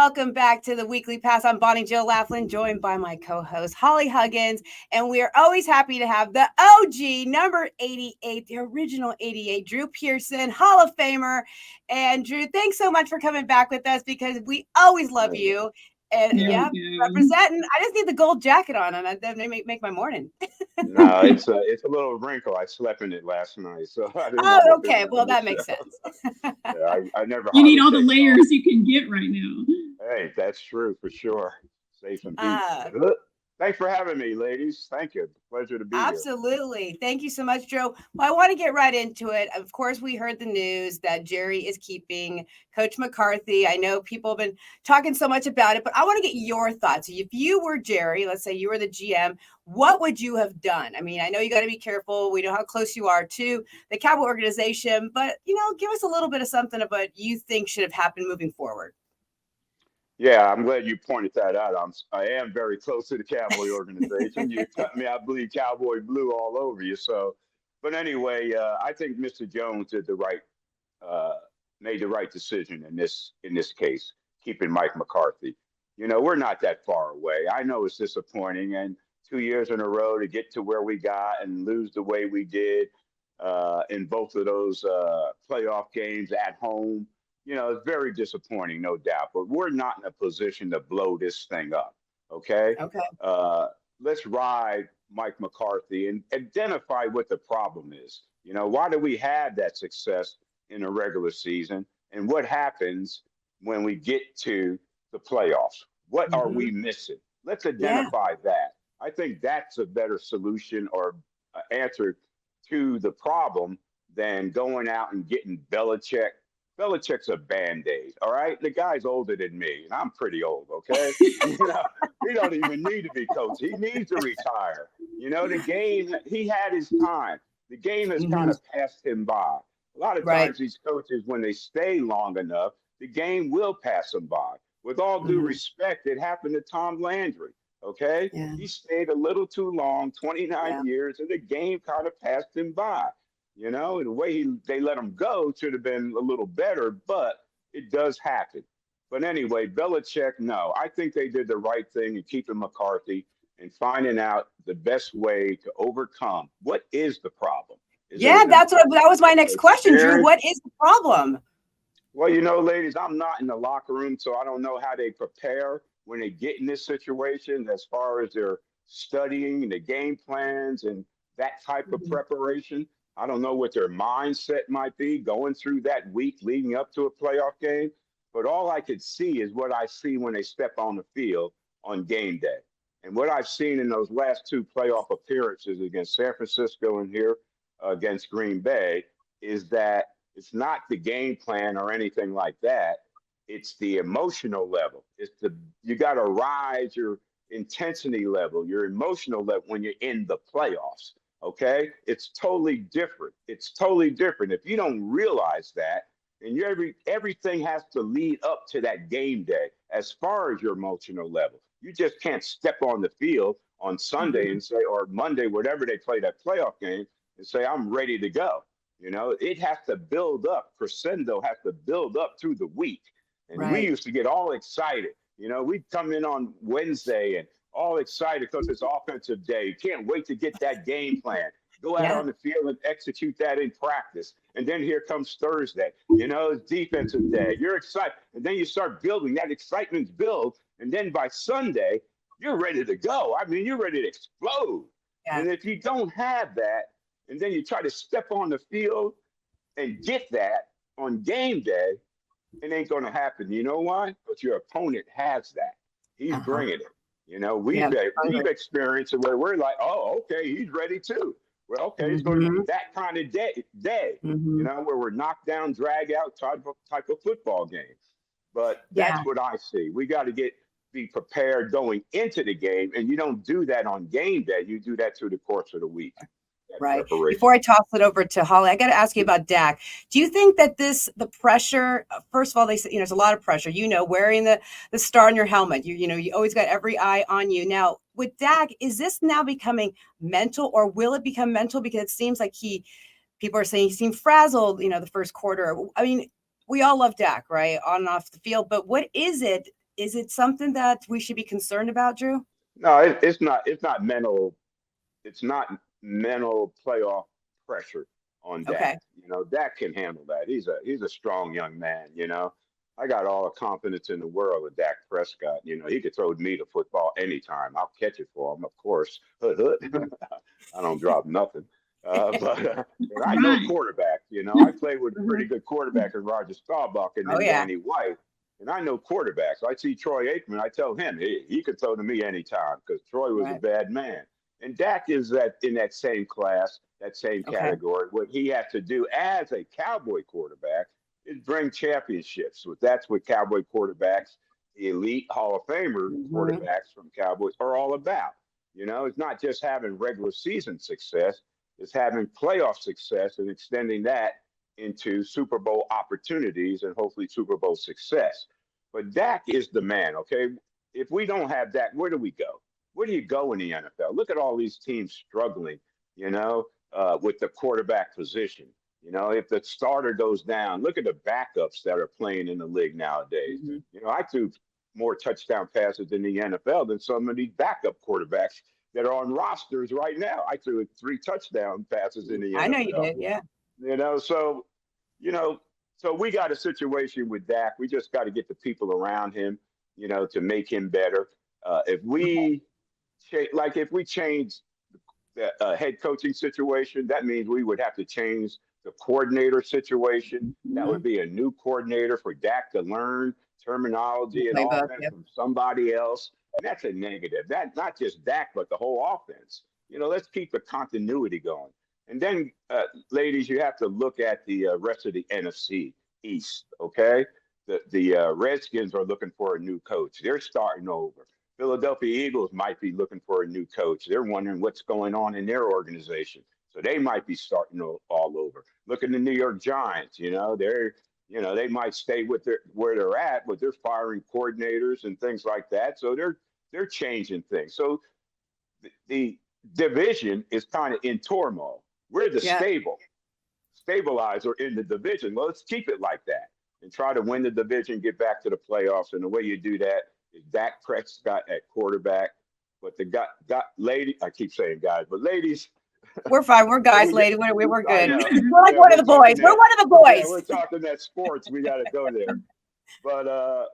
welcome back to the Weekly Pass. I'm Bonnie Jill Laflin, joined by my co-host Hollie Huggins, and we are always happy to have the OG number 88, the original 88, Drew Pearson, Hall of Famer. And Drew, thanks so much for coming back with us because we always love you. And representing. I just need the gold jacket on, and that make my morning. No, it's a little wrinkle. I slept in it last night, so I didn't Oh, want to do okay. it Well, on the that makes show. sense. Yeah, I never You need hardly all the take it off. layers you can get right now. Hey, that's true for sure. Safe and beat. Uh, Thanks for having me, ladies. Thank you. Pleasure to be here. Absolutely. Thank you so much, Joe. Well, I want to get right into it. Of course, we heard the news that Jerry is keeping Coach McCarthy. I know people have been talking so much about it, but I want to get your thoughts. If you were Jerry, let's say you were the GM, what would you have done? I mean, I know you got to be careful. We know how close you are to the Cowboy organization, but, give us a little bit of something of what you think should have happened moving forward. Yeah, I'm glad you pointed that out. I am very close to the Cowboy organization. You cut me, I believe Cowboy blue all over you. So, but anyway, I think Mr. Jones did uh, made the right decision in this case, keeping Mike McCarthy. We're not that far away. I know it's disappointing, and 2 years in a row to get to where we got and lose the way we did in both of those playoff games at home. It's very disappointing, no doubt. But we're not in a position to blow this thing up. Okay, Okay. uh, let's ride Mike McCarthy and identify what the problem is. Why do we have that success in a regular season, and what happens when we get to the playoffs? What are Mm-hmm. we missing? Let's Yeah. identify that. I think that's a better solution or answer to the problem than going out and getting Belichick. Belichick's a band-aid, all right? The guy's older than me, and I'm pretty old, okay? He don't even need to be coach. He needs to retire. The game, he had his time. The game has kind Mm-hmm. of passed him by. A lot of Right. times these coaches, when they stay long enough, the game will pass them by. With all due Mm-hmm. respect, it happened to Tom Landry, okay? Yeah. He stayed a little too long, 29 Yeah. years, and the game kind of passed him by. The way they let him go should have been a little better, but it does happen. But anyway, Belichick, no, I think they did the right thing in keeping McCarthy and finding out the best way to overcome what is the problem. Is it Yeah, an that was my next question, Drew. experience? What is the problem? Well, ladies, I'm not in the locker room, so I don't know how they prepare when they get in this situation as far as their studying the game plans and that type of Mhm. preparation. I don't know what their mindset might be going through that week leading up to a playoff game. But all I could see is what I see when they step on the field on game day. And what I've seen in those last two playoff appearances against San Francisco and here against Green Bay is that it's not the game plan or anything like that. It's the emotional level. You got to rise your intensity level, your emotional level when you're in the playoffs. Okay, it's totally different. It's totally different. If you don't realize that, and everything has to lead up to that game day as far as your emotional level. You just can't step on the field on Sunday Mhm. and say, or Monday, whatever they play that playoff game, and say, I'm ready to go. It has to build up. Crescendo has to build up through the week. And we Right. used to get all excited. We'd come in on Wednesday and all excited because it's offensive day. Can't wait to get that game plan. Go out Yeah. on the field and execute that in practice. And then here comes Thursday. It's defensive day. You're excited. And then you start building. That excitement's built. And then by Sunday, you're ready to go. I mean, you're ready to explode. Yeah. And if you don't have that, and then you try to step on the field and get that on game day, it ain't going to happen. You know why? Because your opponent has that. He's Uh-huh. bringing it. Yeah. We've experienced it where we're like, oh, okay, he's ready too. Well, okay, it's going to be Mm-hmm. that kind of day. Mm-hmm. Where we're knocked down, drag out type of football game. But Yeah. that's what I see. We got to be prepared going into the game, and you don't do that on game day. You do that through the course of the week. That Right. Before preparation. I toss it over to Holly, I got to ask you about Dak. Do you think that the pressure, first of all, they say, there's a lot of pressure, wearing the star on your helmet, you always got every eye on you. Now with Dak, is this now becoming mental or will it become mental? Because it seems like people are saying he seemed frazzled, the first quarter. I mean, we all love Dak, right? On and off the field, but what is it Is it something that we should be concerned about, Drew? No, it's not. It's not mental. It's not mental playoff pressure on Dak. Okay. Dak can handle that. He's a strong young man. I got all the confidence in the world with Dak Prescott. He could throw me the football anytime. I'll catch it for him, of course. Hood, hood. I don't drop nothing. But I know quarterbacks. I played with a pretty good quarterback in Roger Staubach and then Danny White. And I know quarterbacks. I see Troy Aikman. I tell him he could throw to me anytime because Troy was a bad man. And Dak is in that same class, that same category. What he has to do as a Cowboy quarterback is bring championships. That's what Cowboy quarterbacks, the elite Hall of Famer quarterbacks from Cowboys, are all about. It's not just having regular season success. It's having playoff success and extending that into Super Bowl opportunities and hopefully Super Bowl success. But Dak is the man, okay? If we don't have Dak, where do we go? Where do you go in the NFL? Look at all these teams struggling, with the quarterback position. If the starter goes down, look at the backups that are playing in the league nowadays. I threw more touchdown passes in the NFL than some of these backup quarterbacks that are on rosters right now. I threw 3 touchdown passes in the NFL. I know you did, yeah. So we got a situation with Dak. We just got to get the people around him, to make him better. If we change the head coaching situation, that means we would have to change the coordinator situation. That would be a new coordinator for Dak to learn terminology and offense from somebody else. And that's a negative. That's not just Dak, but the whole offense. Let's keep the continuity going. And then, ladies, you have to look at the rest of the NFC East, okay? The Redskins are looking for a new coach. They're starting over. Philadelphia Eagles might be looking for a new coach. They're wondering what's going on in their organization. So they might be starting all over. Look at the New York Giants. They might stay where they're at, but they're firing coordinators and things like that. So they're changing things. So the division is kind of in turmoil. We're the stabilizer in the division. Well, let's keep it like that and try to win the division, get back to the playoffs. And the way you do that is Dak Prescott at quarterback. But lady, I keep saying guys, but ladies. We're fine. We're guys, lady. We're good. We're like one of the boys. We're one of the boys. Yeah, we're talking that sports. We got to go there. But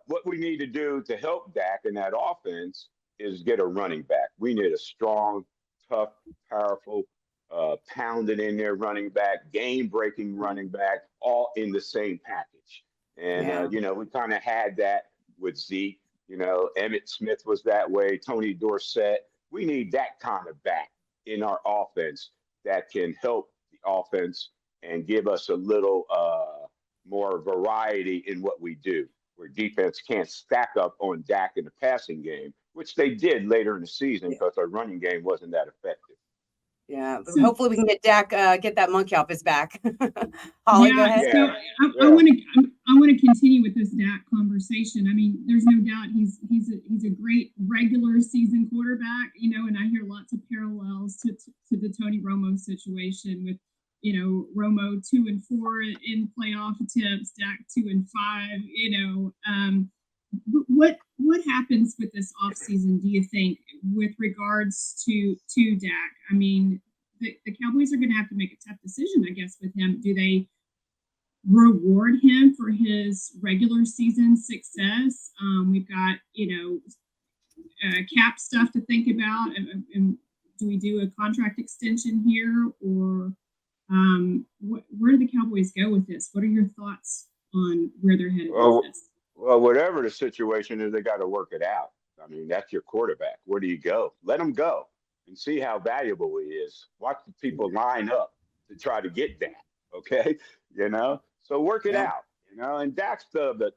what we need to do to help Dak in that offense is get a running back. We need a strong, tough, powerful, pounded in there running back, game-breaking running back, all in the same package. And, we kind of had that with Zeke. Emmitt Smith was that way, Tony Dorsett. We need that kind of back in our offense that can help the offense and give us a little more variety in what we do, where defense can't stack up on Dak in the passing game, which they did later in the season because our running game wasn't that effective. Yeah, but hopefully we can get Dak, get that monkey off his back. Holly, go ahead. So I want to continue with this Dak conversation. I mean, there's no doubt he's a great regular season quarterback, and I hear lots of parallels to the Tony Romo situation with, Romo 2-4 in playoff attempts, Dak 2-5. What happens with this offseason, do you think, with regards to Dak? I mean, the Cowboys are going to have to make a tough decision, I guess, with him. Do they reward him for his regular season success? We've got, cap stuff to think about. And do we do a contract extension here? Or where do the Cowboys go with this? What are your thoughts on where they're headed with this? Well, whatever the situation is, they got to work it out. I mean, that's your quarterback. Where do you go? Let him go and see how valuable he is. Watch the people line up to try to get that. Okay, so work it out. And Dak's the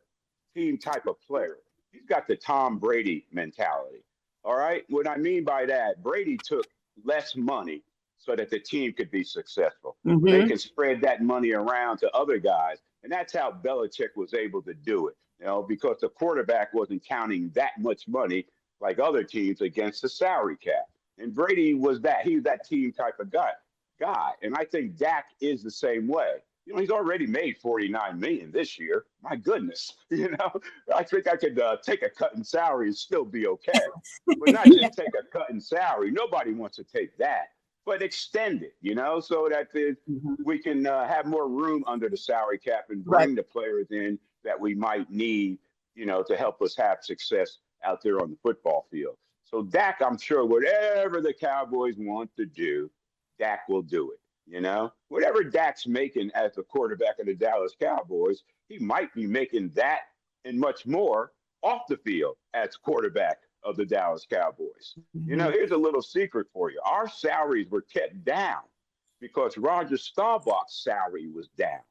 team type of player. He's got the Tom Brady mentality. All right, what I mean by that, Brady took less money so that the team could be successful. They can spread that money around to other guys, and that's how Belichick was able to do it. Because the quarterback wasn't counting that much money like other teams against the salary cap. And Brady was that. He was that team type of guy. And I think Dak is the same way. he's already made $49 million this year. My goodness, I think I could take a cut in salary and still be okay, but not just take a cut in salary. Nobody wants to take that, but extend it, so that we can have more room under the salary cap and bring the players in that we might need, to help us have success out there on the football field. So Dak, I'm sure whatever the Cowboys want to do, Dak will do it. Whatever Dak's making as the quarterback of the Dallas Cowboys, he might be making that and much more off the field as quarterback of the Dallas Cowboys. Here's a little secret for you. Our salaries were kept down because Roger Staubach's salary was down,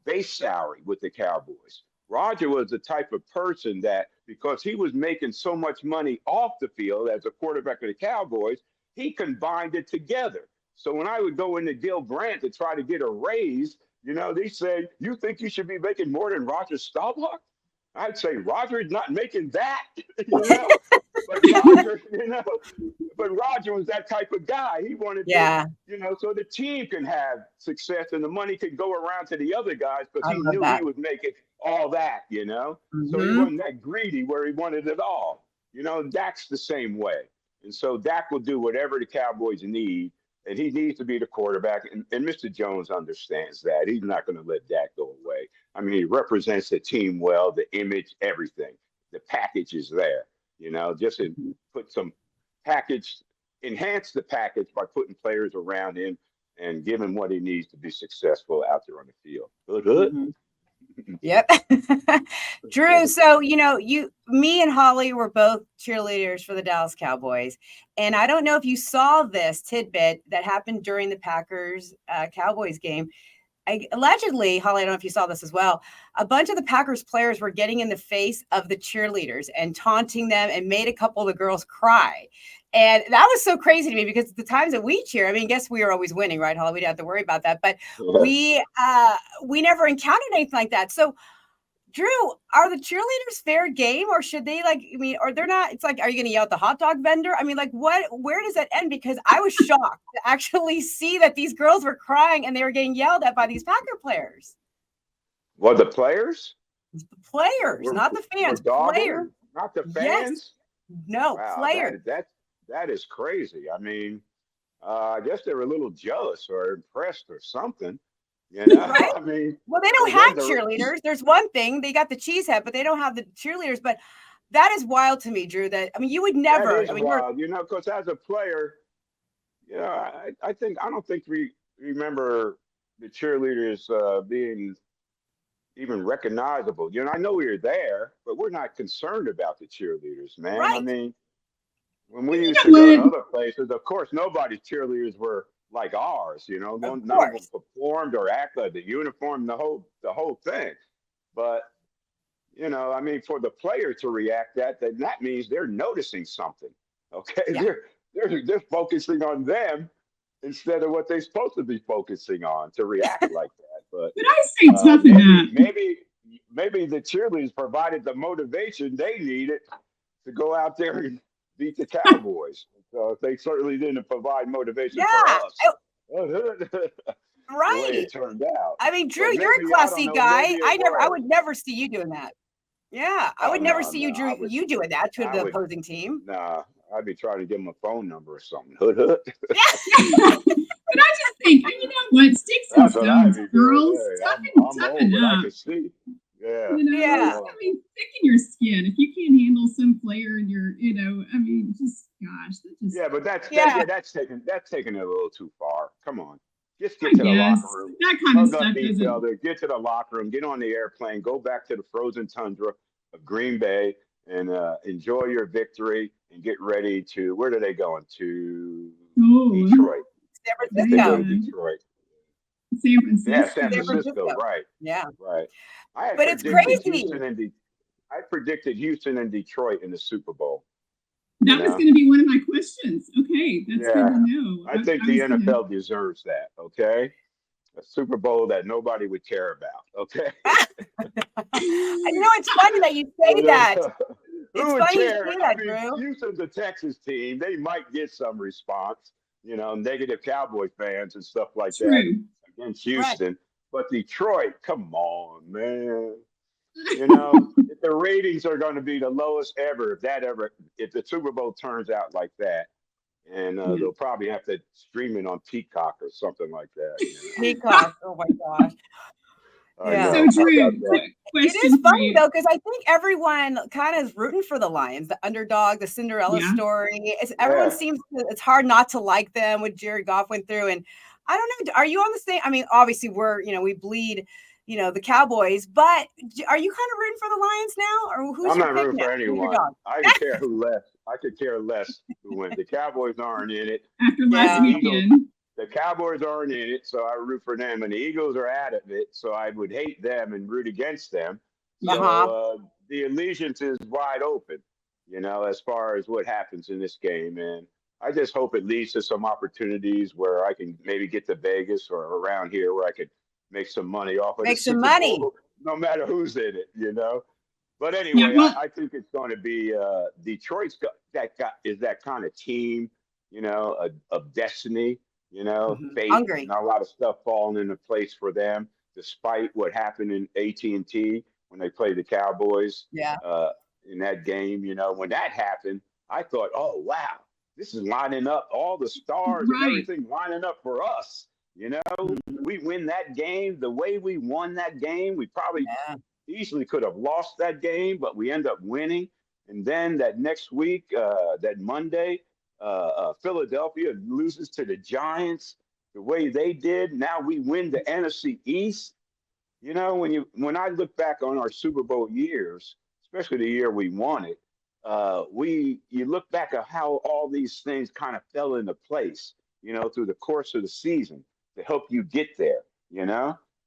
base salary with the Cowboys. Roger was the type of person that, because he was making so much money off the field as a quarterback of the Cowboys, he combined it together. So when I would go into Gil Brandt to try to get a raise, they say, you think you should be making more than Roger Staubach? I'd say Roger's not making that, but Roger was that type of guy. He wanted to, so the team can have success and the money can go around to the other guys because he knew he was making all that, So he wasn't that greedy where he wanted it all. Dak's the same way. And so Dak will do whatever the Cowboys need. And he needs to be the quarterback. And Mr. Jones understands that. He's not going to let Dak go away. I mean, he represents the team well, the image, everything. The package is there, just put some package, enhance the package by putting players around him and give him what he needs to be successful out there on the field. Good. Yep. Drew, so me and Holly were both cheerleaders for the Dallas Cowboys, and I don't know if you saw this tidbit that happened during the Packers Cowboys game. Allegedly, Holly, I don't know if you saw this as well, a bunch of the Packers players were getting in the face of the cheerleaders and taunting them and made a couple of the girls cry. And that was so crazy to me because the times that we cheer, I mean, I guess we were always winning, right, Holly? We didn't have to worry about that. But we never encountered anything like that. So, Drew, are the cheerleaders fair game, or should they or they're not? It's like, are you going to yell at the hot dog vendor? I mean, where does that end? Because I was shocked to actually see that these girls were crying and they were getting yelled at by these Packer players. Well, the players? The players, not the fans. Players. Not the fans? Yes. No, wow, players. That is crazy. I mean, I guess they were a little jealous or impressed or something. Right? I mean, well, they don't have cheerleaders. There's one thing, they got the cheese head, but they don't have the cheerleaders. But that is wild to me, Drew. You would never. That is wild, because as a player, I don't think we remember the cheerleaders being even recognizable. I know we were there, but we're not concerned about the cheerleaders, man. Right. I mean, when we used to go to other places, of course, nobody's cheerleaders were like ours, none of them performed or acted the uniform, the whole thing. But I mean, for the player to react that means they're noticing something. Okay, yeah. they're focusing on them instead of what they're supposed to be focusing on to react like that. But I say toughen up. Maybe the cheerleaders provided the motivation they needed to go out there and beat the Cowboys. So they certainly didn't provide motivation for us. Right. The way it turned out. I mean, Drew, you're a classy guy. I would never see you doing that. Yeah, I would never see you doing that to the opposing team. Nah, I'd be trying to give him a phone number or something. Hood. But I just think, you know what? Sticks and stones, girls. Toughen up. I can see. Yeah. I mean, thicken your skin. If you can't handle some player and you're, I mean, just gosh, but that's taking it a little too far. Come on. Just get to the locker room. That kind of stuff doesn't. Get to the locker room, get on the airplane, go back to the frozen tundra of Green Bay and enjoy your victory and get ready to, where are they going? To Detroit. San Francisco. Detroit. San Francisco. Yeah, San Francisco, right. Yeah. Right. But it's crazy. I predicted Houston and Detroit in the Super Bowl. That was going to be one of my questions. Okay, that's good to know. I think the NFL deserves that, okay? A Super Bowl that nobody would care about, okay? It's funny that you say that. It's funny you say that, Drew. Houston's a Texas team. They might get some response, negative Cowboy fans and stuff like that against Houston. Right. But Detroit, come on, man. You know, if the ratings are going to be the lowest ever, if the Super Bowl turns out like that, and they'll probably have to stream it on Peacock or something like that. You know? Peacock. Oh my gosh. I So know. How Drew, about that? question It is for funny you. though, because I think everyone kind of is rooting for the Lions, the underdog, the Cinderella story. Everyone seems it's hard not to like them. What Jared Goff went through, and I don't know. Are you on the same? I mean, obviously we bleed, the Cowboys, but are you kind of rooting for the Lions now, or who's I'm your not pick rooting now? for Who's your anyone. dog? I could care who left. I could care less who wins. The Cowboys aren't in it. After last The weekend. The Cowboys aren't in it, so I root for them. And the Eagles are out of it, so I would hate them and root against them. So the allegiance is wide open, as far as what happens in this game. And I just hope it leads to some opportunities where I can maybe get to Vegas or around here where I could make some money off of the Super Bowl, no matter who's in it. But anyway, I think it's going to be Detroit's is that kind of team, of destiny, fate, Hungry. and a lot of stuff falling into place for them, despite what happened in AT&T when they played the Cowboys. In that game, when that happened, I thought, oh wow, this is lining up, all the stars and everything lining up for us. We win that game the way we won that game. We probably easily could have lost that game, but we end up winning. And then that next week, that Monday, Philadelphia loses to the Giants the way they did. Now we win the NFC East. When I look back on our Super Bowl years, especially the year we won it, you look back at how all these things kind of fell into place, through the course of the season to help you get there.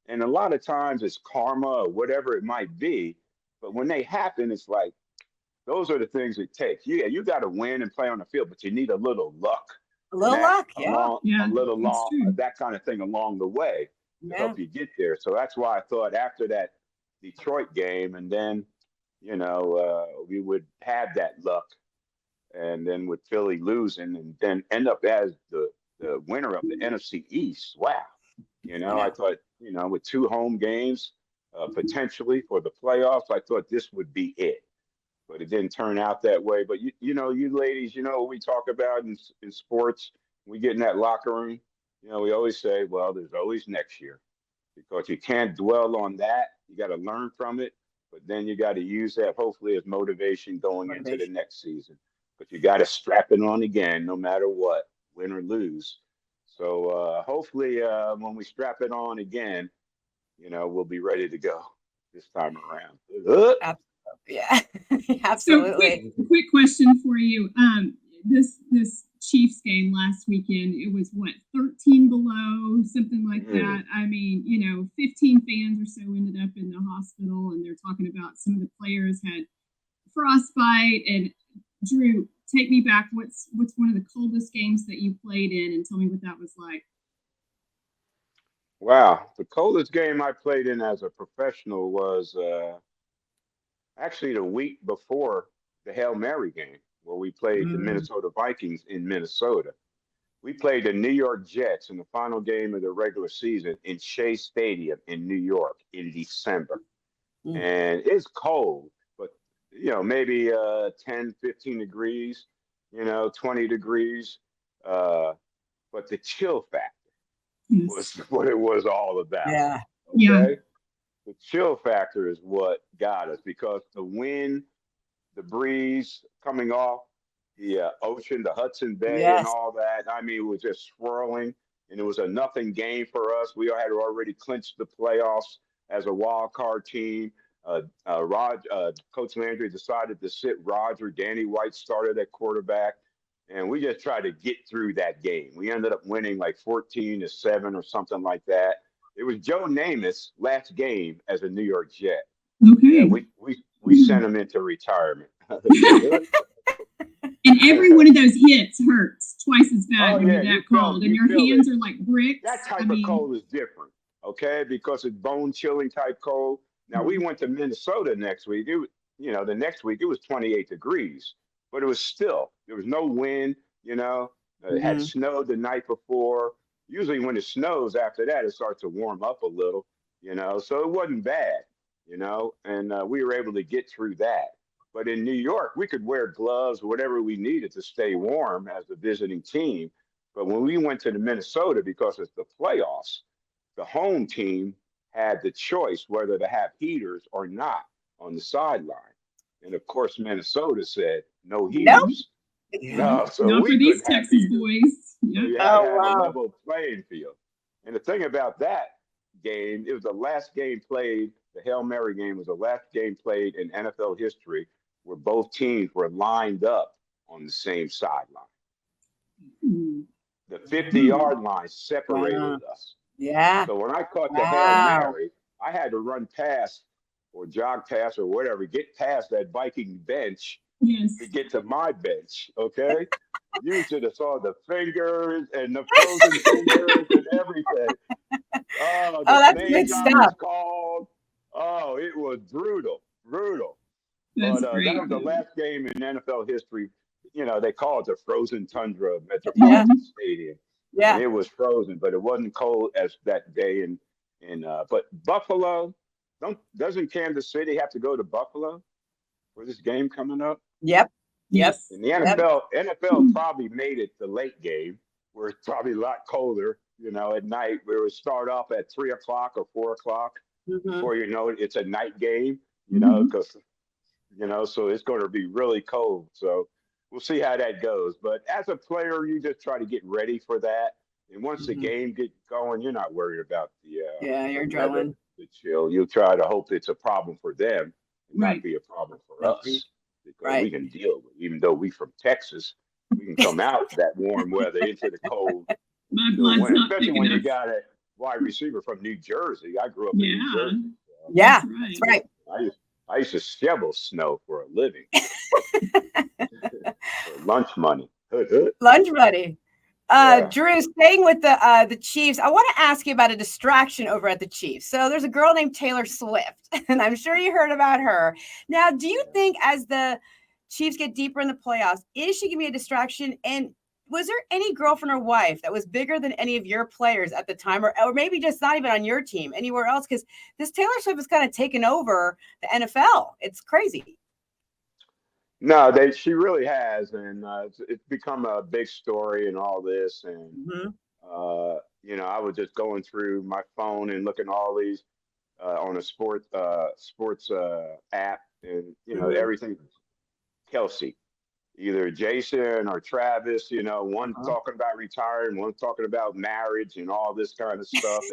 And a lot of times it's karma or whatever it might be. But when they happen, it's like, those are the things it takes. Yeah, you got to win and play on the field, but you need a little luck. A little luck, That kind of thing along the way to help you get there. So that's why I thought after that Detroit game, and then, we would have that luck. And then with Philly losing and then end up as the winner of the NFC East. Wow. I thought, with 2 home games potentially for the playoffs, I thought this would be it. But it didn't turn out that way. But, you ladies, we talk about in sports, we get in that locker room, we always say, well, there's always next year, because you can't dwell on that. You got to learn from it. But then you got to use that, hopefully, as motivation going into the next season. But you got to strap it on again, no matter what, win or lose. So hopefully when we strap it on again, we'll be ready to go this time around. Yeah, absolutely. So quick question for you. This Chiefs game last weekend, it was 13 below, something like that. I mean, 15 fans or so ended up in the hospital, and they're talking about some of the players had frostbite. And Drew, take me back. What's one of the coldest games that you played in, and tell me what that was like. Wow, the coldest game I played in as a professional was actually the week before the Hail Mary game, where we played the Minnesota Vikings in Minnesota. We played the New York Jets in the final game of the regular season in Shea Stadium in New York in December. And it's cold, but, maybe 10, 15 degrees, 20 degrees. But the chill factor was what it was all about. Yeah. Okay? The chill factor is what got us, because the wind, the breeze coming off the ocean, the Hudson Bay, and all that. I mean, it was just swirling, and it was a nothing game for us. We had already clinched the playoffs as a wild card team. Coach Landry decided to sit Roger. Danny White started at quarterback, and we just tried to get through that game. We ended up winning like 14-7 or something like that. It was Joe Namath's last game as a New York Jet. Okay. Yeah, we sent him into retirement. And every one of those hits hurts twice as bad when you're that cold, and your hands are like bricks. That type of cold is different, okay? Because it's bone chilling type cold. Now we went to Minnesota next week. The next week it was 28 degrees, but it was still, there was no wind. It had snowed the night before. Usually when it snows after that, it starts to warm up a little. so it wasn't bad, and we were able to get through that. But in New York, we could wear gloves, whatever we needed to stay warm as the visiting team. But when we went to the Minnesota, because it's the playoffs, the home team had the choice whether to have heaters or not on the sideline. And of course, Minnesota said no heaters. No, so not we for these couldn't have Texas heaters. boys. So Yep. you had to have wow. a level playing field. And the thing about that game, it was the last game played. The Hail Mary game was the last game played in NFL history where both teams were lined up on the same sideline. The 50-yard line separated Wow. us. Yeah. So when I caught the Hail Wow. Mary, I had to run past or jog past or whatever, get past that Viking bench Yes. to get to my bench, okay? You should have saw the fingers and the frozen fingers and everything. Oh, the that's names good I was stuff. called. Oh, it was brutal. That's But great. that was the last game in NFL history. They call it the frozen tundra of Yeah. Metropolitan Stadium. And Yeah. it was frozen, but it wasn't cold as that day. But Buffalo, doesn't Kansas City have to go to Buffalo for this game coming up? Yep. Yep. Yes. And the Yep. NFL probably made it the late game where it's probably a lot colder, at night, where it would start off at 3 o'clock or 4 o'clock. Mhm. Before you know it, it's a night game, Mhm. because, so it's going to be really cold. So we'll see how that goes. But as a player, you just try to get ready for that. And once the Mhm. game gets going, you're not worried about Yeah, you're the weather, adrenaline. the chill. You'll try to hope it's a problem for them and Right. not be a problem for Not for you. us, because we Right. can deal with it. Even though we from Texas, we can come out that warm weather into the cold. My blood's Winter, not especially thick when you enough. got a wide receiver from New Jersey. I grew up in New Yeah. Jersey. So Yeah. That's right. That's right. I used to shovel snow for a living for lunch money. Lunch money. Yeah. Drew, staying with the Chiefs, I want to ask you about a distraction over at the Chiefs. So there's a girl named Taylor Swift, and I'm sure you heard about her. Now, do you think as the Chiefs get deeper in the playoffs, is she going to be a distraction? And was there any girlfriend or wife that was bigger than any of your players at the time, or maybe just not even on your team, anywhere else? Because this Taylor Swift has kind of taken over the NFL. It's crazy. No, she really has, and it's become a big story and all this. And Mhm. I was just going through my phone and looking all these on a sports app, and Mhm. everything. Kelsey, either Jason or Travis, one Uh-huh. talking about retiring, one talking about marriage and all this kind of stuff.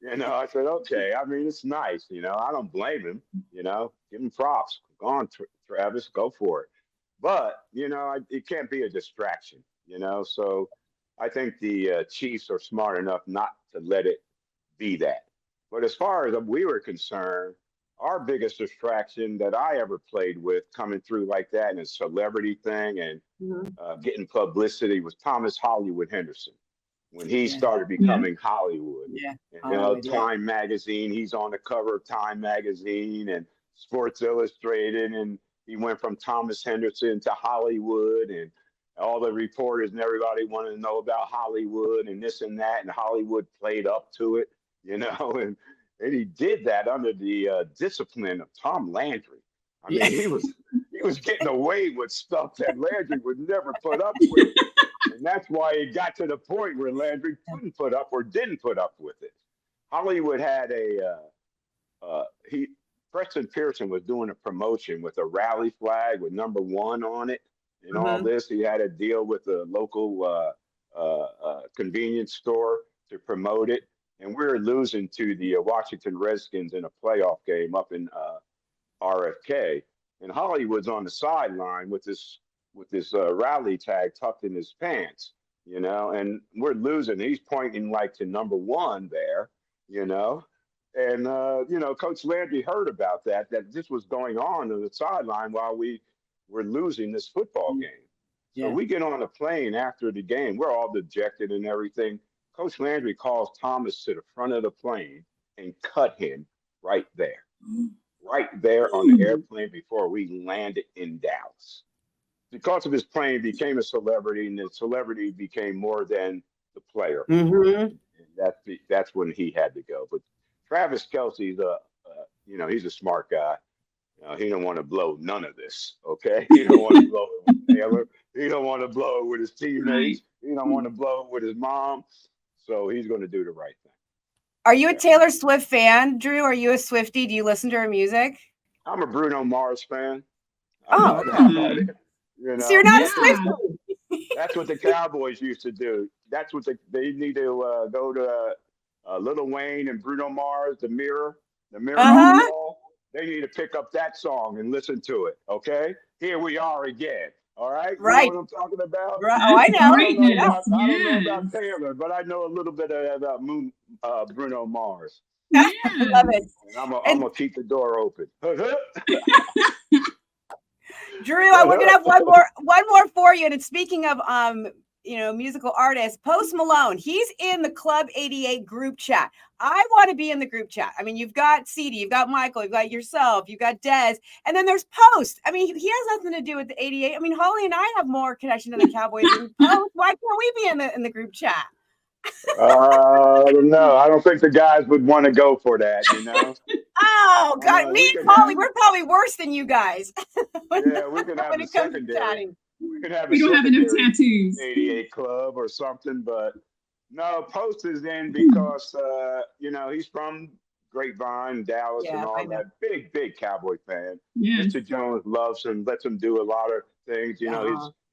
And, I said, okay, I mean, it's nice. I don't blame him, give him props. Go on, Travis, go for it. But, it can't be a distraction, so I think the Chiefs are smart enough not to let it be that. But as far as we were concerned, our biggest distraction that I ever played with coming through like that and a celebrity thing and Mhm. getting publicity was Thomas Hollywood Henderson when he Yeah. started becoming Hollywood. Yeah. And, Hollywood, yeah. Time Magazine, he's on the cover of Time Magazine and Sports Illustrated. And he went from Thomas Henderson to Hollywood. And all the reporters and everybody wanted to know about Hollywood and this and that. And Hollywood played up to it, and he did that under the discipline of Tom Landry. I mean, Yeah. he was getting away with stuff that Landry would never put up with. And that's why it got to the point where Landry couldn't put up or didn't put up with it. Hollywood had Preston Pearson was doing a promotion with a rally flag with #1 on it and all Mhm. this. He had a deal with a local convenience store to promote it. And we were losing to the Washington Redskins in a playoff game up in RFK. And Hollywood's on the sideline with this rally tag tucked in his pants, and we're losing. He's pointing like to #1 there, and Coach Landry heard about that this was going on the sideline while we were losing this football game. So Yeah. we get on a plane after the game. We're all dejected and everything. Coach Landry calls Thomas to the front of the plane and cut him right there on the airplane before we landed in Dallas. Because of his plane, he became a celebrity, and the celebrity became more than the player. Mhm. And that's when he had to go. But Travis Kelce's he's a smart guy. He don't want to blow none of this. Okay, he don't want to blow it with Taylor. He don't want to blow it with his teammates. He don't want to blow it with his mom. So he's going to do the right thing. Are you a Taylor Swift fan, Drew? Are you a Swiftie? Do you listen to her music? I'm a Bruno Mars fan. Oh, okay. So you're not a Swiftie. That's what the Cowboys used to do. That's what they need to go to Lil Wayne and Bruno Mars, the Mirror on the Wall. They need to pick up that song and listen to it. Okay, here we are again. All right, right. You know what I'm talking about? Right. Oh, I know. I don't know about Taylor, but I know a little bit about Bruno Mars. Yes. I love it. And I'm gonna keep the door open. Drew, we're gonna have one more for you. And it's speaking of musical artists, Post Malone. He's in the Club 88 group chat. I want to be in the group chat. I mean, you've got CD, you've got Michael, you've got yourself, you've got Dez, and then there's Post. I mean, he has nothing to do with the 88. I mean, Hollie and I have more connection to the Cowboys than Post. Why can't we be in the group chat? I don't know. I don't think the guys would want to go for that, Oh God, me and Hollie, we're probably worse than you guys. Yeah, we can have a secondary. We don't have enough tattoos. 88 club or something, but no, Post is in because he's from Grapevine, Dallas, and all that. Big Cowboy fan. Yes. Mr. Jones loves him, lets him do a lot of things.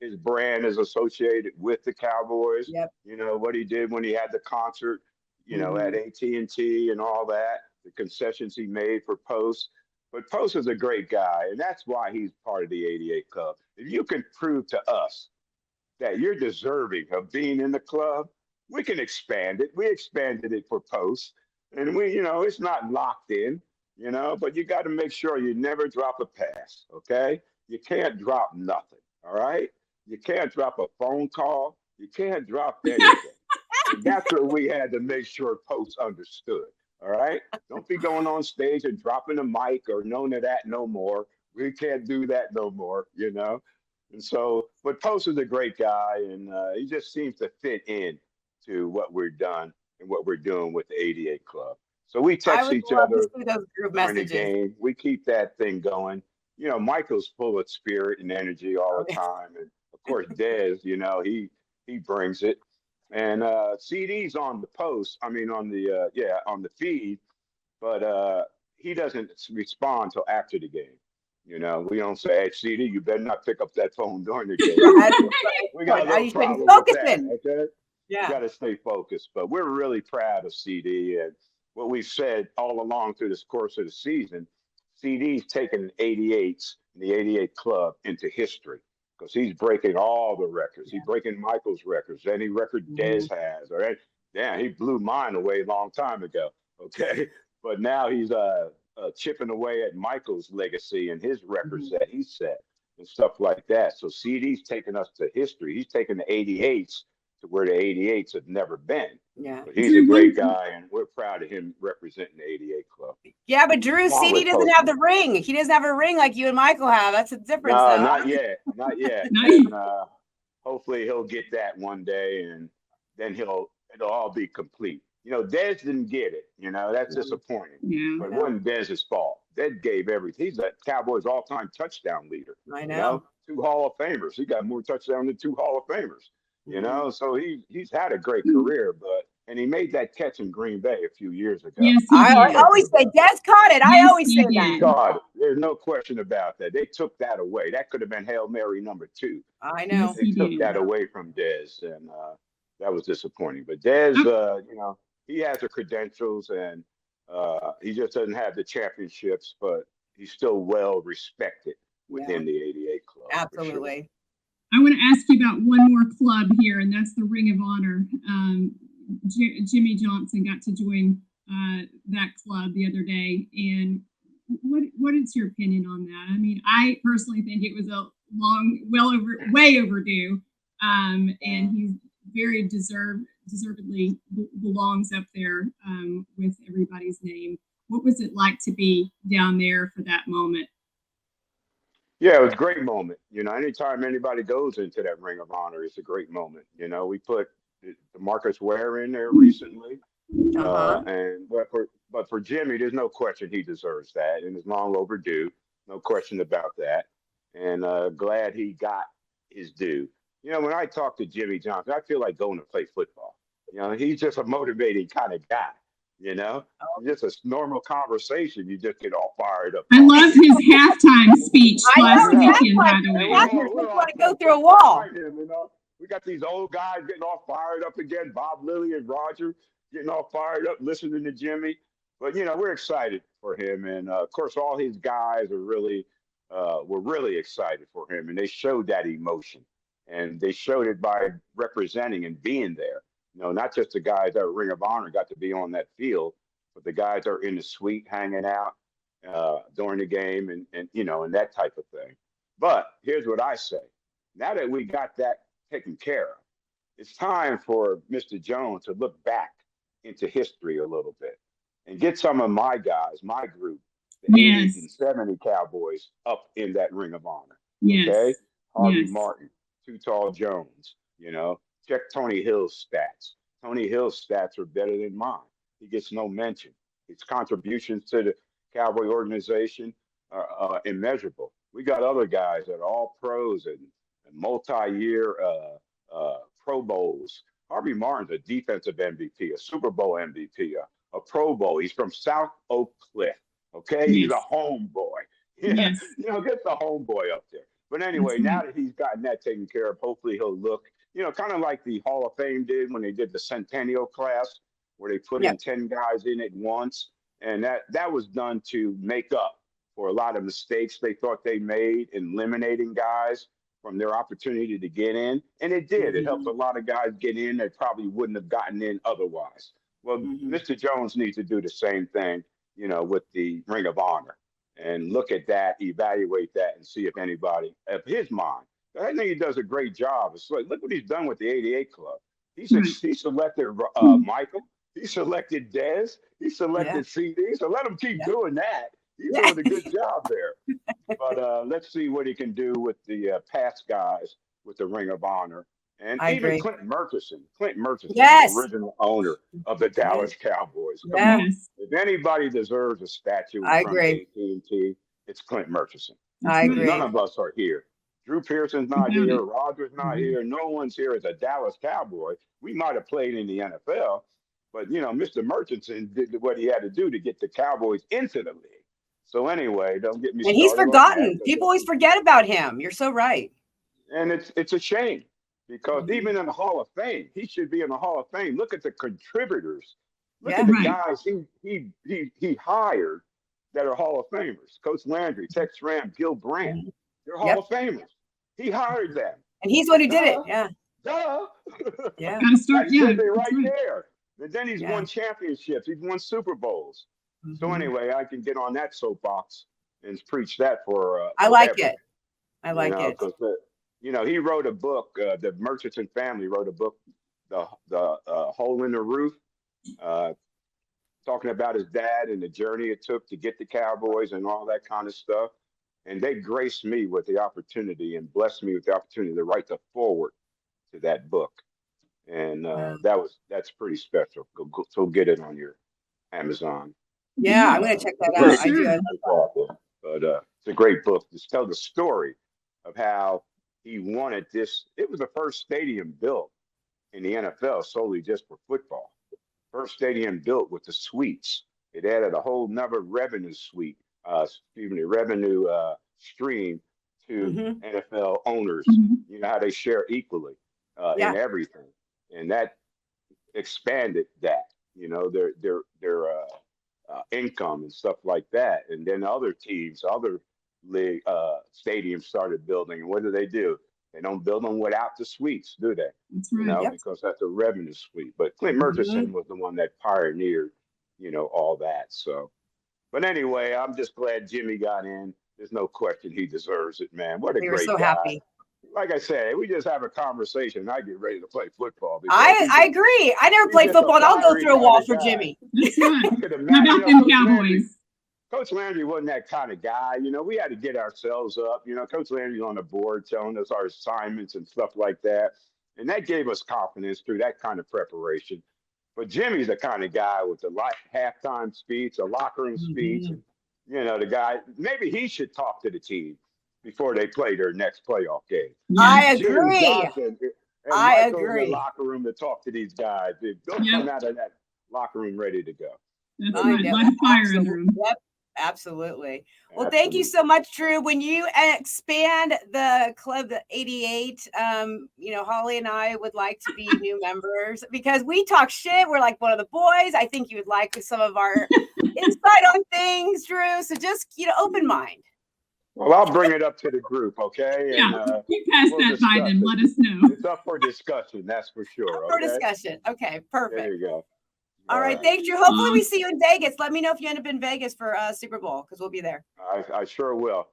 His brand is associated with the Cowboys. Yep. What he did when he had the concert, at AT&T and all that, the concessions he made for Post. But Post is a great guy, and that's why he's part of the 88 Club. If you can prove to us that you're deserving of being in the club, we can expand it. We expanded it for Post, and it's not locked in, but you got to make sure you never drop a pass, okay? You can't drop nothing, all right? You can't drop a phone call. You can't drop anything. And that's what we had to make sure Post understood. All right. Don't be going on stage and dropping a mic or none of that no more. We can't do that no more, And so, but Post is a great guy, and he just seems to fit in to what we're done and what we're doing with the 88 Club. So we text each other during the game. We keep that thing going. Michael's full of spirit and energy all the time, and of course, Dez, he brings it. And CD's on the post. I mean, on the feed, but he doesn't respond till after the game. We don't say, "Hey, CD, you better not pick up that phone during the game." We got a little problem with that. Okay, you got to stay focused. But we're really proud of CD, and what we've said all along through this course of the season, CD's taken 88s, the 88 Club, into history. Because he's breaking all the records. He's breaking Michael's records, any record Dez has. All right. Yeah, he blew mine away a long time ago. Okay. But now he's chipping away at Michael's legacy and his records that he set and stuff like that. So CD's taking us to history. He's taking the 88s to where the 88s have never been. Yeah. But he's a great guy, and we're proud of him representing the 88 Club. Yeah, but Drew, CD doesn't have the ring. He doesn't have a ring like you and Michael have. That's a difference, though. Not yet. And hopefully he'll get that one day, and then it'll all be complete. Dez didn't get it. That's disappointing. Yeah. But it wasn't Dez's fault. Dez gave everything. He's a Cowboys all-time touchdown leader. I know. 2 Hall of Famers. He got more touchdowns than 2 Hall of Famers. So he's had a great career, and he made that catch in Green Bay a few years ago. Yes, I always say Dez caught it. I always say that. God, there's no question about that. They took that away. That could have been Hail Mary number 2. I know. They took that away from Dez, and that was disappointing. But Dez, he has the credentials, and he just doesn't have the championships, but he's still well respected within the 88 Club. Absolutely. I want to ask you about one more club here, and that's the Ring of Honor. Jimmie Johnson got to join that club the other day, and what is your opinion on that? I mean, I personally think it was way overdue, and he's very deservedly belongs up there with everybody's name. What was it like to be down there for that moment? Yeah, it was a great moment. Anytime anybody goes into that Ring of Honor, it's a great moment. We put DeMarcus Ware in there recently. Uh-huh. And but for Jimmy, there's no question he deserves that, and it's long overdue. No question about that. And glad he got his due. You know, when I talk to Jimmie Johnson, I feel like going to play football. You know, he's just a motivating kind of guy. You know, just a normal conversation. You just get all fired up. I love his halftime speech I last know weekend, by halftime. the way. Halftime makes you want to go through a wall. Him, you know? We got these old guys getting all fired up again. Bob Lilly and Roger getting all fired up listening to Jimmy. But you know, we're excited for him, and of course, all his guys are really were really excited for him, and they showed that emotion, and they showed it by representing and being there. You know, not just the guys that Ring of Honor got to be on that field, but the guys that are in the suite hanging out during the game, and you know, and that type of thing. But here's what I say: now that we got that taken care of, it's time for Mr. Jones to look back into history a little bit and get some of my guys, my group, the Yes. 80s and 70 Cowboys, up in that Ring of Honor. Yes. Okay? Harvey Yes. Martin, Too Tall Jones, you know, check Tony Hill's stats. Tony Hill's stats are better than mine. He gets no mention. His contributions to the Cowboy organization are immeasurable. We got other guys that are all pros and multi-year Pro Bowls. Harvey Martin's a defensive MVP, a Super Bowl MVP, a Pro Bowl. He's from South Oak Cliff. Okay, he's a homeboy. Yes. You know, get the homeboy up there. But anyway, now that he's gotten that taken care of, hopefully he'll look, you know, kind of like the Hall of Fame did when they did the Centennial class, where they put in 10 guys in at once. And that was done to make up for a lot of mistakes they thought they made in eliminating guys from their opportunity to get in. And it did. It helped a lot of guys get in that probably wouldn't have gotten in otherwise. Well, Mr. Jones needs to do the same thing, you know, with the Ring of Honor and look at that, evaluate that, and see if anybody, of his mind, I think he does a great job. It's like, look what he's done with the 88 Club. He selected Michael. He selected Dez. He selected CD. So let him keep doing that. He's doing a good job there. But let's see what he can do with the past guys with the Ring of Honor. And even Clint Murchison. Clint Murchison, the original owner of the Dallas Cowboys. Come on. If anybody deserves a statue in front of AT&T, it's Clint Murchison. I agree. None of us are here. Drew Pearson's not here. Roger's not here. No one's here as a Dallas Cowboy. We might have played in the NFL, but, you know, Mr. Murchison did what he had to do to get the Cowboys into the league. So anyway, don't get me started. And he's forgotten. People always forget about him. You're so right. And it's a shame because even in the Hall of Fame, he should be in the Hall of Fame. Look at the contributors. Look at the guys he hired that are Hall of Famers. Coach Landry, Tex Ram, Gil Brandt. They're Hall of Famers. He hired them. And he's the one who did it. Yeah. Duh. Yeah. Gotta start. They're right there. And then he's won championships. He's won Super Bowls. So anyway, I can get on that soapbox and preach that for. I like it. I like it. You know, he wrote a book. The Murchison family wrote a book, the Hole in the Roof, talking about his dad and the journey it took to get the Cowboys and all that kind of stuff. And they graced me with the opportunity and blessed me with the opportunity to write the foreword to that book. And that's pretty special. Go get it on your Amazon. Yeah, I'm gonna check that out. I do. But it's a great book. Just tell the story of how he wanted this. It was the first stadium built in the NFL solely just for football. First stadium built with the suites. It added a whole nother revenue revenue stream to NFL owners. You know how they share equally in everything, and that expanded that. You know their income and stuff like that. And then other teams, other league stadiums started building. And what do? They don't build them without the suites, do they? That's right. You know, because that's a revenue suite. But Clint Murchison was the one that pioneered, you know, all that. So, but anyway, I'm just glad Jimmy got in. There's no question he deserves it, man. What a great guy. We were so happy. Like I said, we just have a conversation. I get ready to play football. I agree. I never played football, and I'll go through a wall for Jimmy. How about them Cowboys? Coach Landry wasn't that kind of guy. You know, we had to get ourselves up. You know, Coach Landry's on the board telling us our assignments and stuff like that. And that gave us confidence through that kind of preparation. But Jimmy's the kind of guy with the halftime speech, the locker room speech, and the guy. Maybe he should talk to the team before they play their next playoff game. I Jimmie agree. Johnson and I Michael in agree. the locker room to talk to these guys. They'll come out of that locker room ready to go. That's right. A lot of fire under him. Yep. Absolutely. Well, thank you so much, Drew. When you expand the club, the 88, Hollie and I would like to be new members because we talk shit. We're like one of the boys. I think you would like some of our insight on things, Drew. So just, open mind. Well, I'll bring it up to the group, okay? Yeah, you pass that by them. Let us know. It's up for discussion, that's for sure. Up for discussion. Okay, perfect. There you go. All right, thanks, Drew. Hopefully we see you in Vegas. Let me know if you end up in Vegas for Super Bowl because we'll be there. I sure will.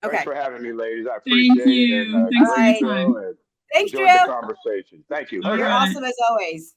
Okay. Thanks for having me, ladies. I appreciate it. And, Thanks for your time. Thanks, Drew. the conversation. Thank you. You're awesome as always.